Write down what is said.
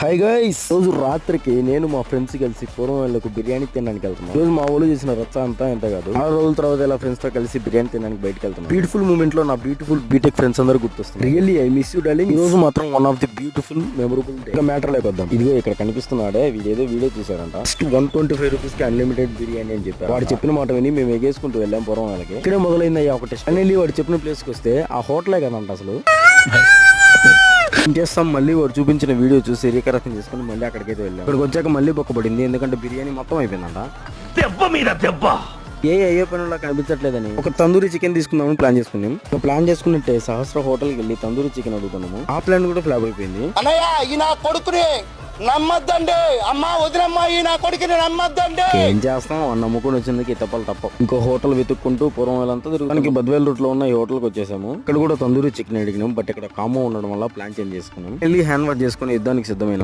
Hi guys, రోజు రాత్రికి నేను మా ఫ్రెండ్స్ కలిసి పూర్వం వాళ్ళకు బిర్యానీ తినడానికి వెళ్తున్నాం. రోజు మా ఊళ్ళో చేసిన రచ్చ అంతా ఎంత కాదు, 6 రోజుల తర్వాత ఇలా ఫ్రెండ్స్ తో కలిసి బిర్యానీ తినడానికి బయటకు వెళ్తున్నాం. బ్యూటిఫుల్ మూమెంట్ లో నా బ్యూటిఫుల్ బీటెక్ ఫ్రెండ్స్ అందరూ గుర్తొస్తుంది. Really I miss you darling. ఈ రోజు మాత్రం one of the beautiful memorable day. ఇక మ్యాటర్ లేకొద్దాం. ఇదిగో ఇక్కడ కనిపిస్తున్నాడే, వీడేదో వీడియో చూసారంట. జస్ట్ 125 రూపీస్ కి అన్లిమిటెడ్ బిర్యానీ అని చెప్పారు. వాడు చెప్పిన మాట విని మేము ఎగేసుకుంటూ వెళ్ళాం పూర్వం వాళ్ళకి. ఇక్కడే మొదలైంది అయ్యా ఒక టెస్ట్. ఫైనల్లీ వాడు చెప్పిన ప్లేస్ కి వస్తే ఆ హోటలే కదంట అసలు. చేస్తాం మళ్ళీ వాడు చూపించిన వీడియో చూసి రీకరెక్షన్ చేసుకుని మళ్ళీ అక్కడికైతే వెళ్ళాం. ఇక్కడికి వచ్చాక మళ్ళీ బొక్కబడింది, ఎందుకంటే బిర్యానీ మొత్తం అయిపోయిందంట. దెబ్బ మీద దెబ్బ. అయ్యే పనులా కనిపించట్లేదని ఒక తందూరి చికెన్ తీసుకుందామని ప్లాన్ చేసుకున్నాం. ఒక ప్లాన్ చేసుకున్నట్టే సహస్ర హోటల్కి వెళ్ళి తందూరి చికెన్ అడుగుతున్నాము. ఆ ప్లాన్ కూడా ఫ్లాప్ అయిపోయింది. అన్నయ్య ఈ నా కొడుకుని నమ్మద్దండి, అమ్మా వదినమ్మా ఈ నా కొడుకుని నమ్మద్దండి. ఏం చేస్తాం, నమ్ముకుని వచ్చిందికి తప్పలు తప్ప. ఇంకో హోటల్ వెతుక్కుంటూ పూర్వం వాళ్ళంతా తిరుగుతానికి బద్వేల్ రూట్ లో ఉన్న ఈ హోటల్కి వచ్చేసాము. ఇక్కడ కూడా తందూరి చికెన్ అడిగినాం, బట్ ఇక్కడ కామో ఉండడం వల్ల ప్లాన్ చేంజ్ చేసుకున్నాం. వెళ్ళి హ్యాండ్ వాష్ చేసుకుని యుద్ధానికి సిద్ధమైన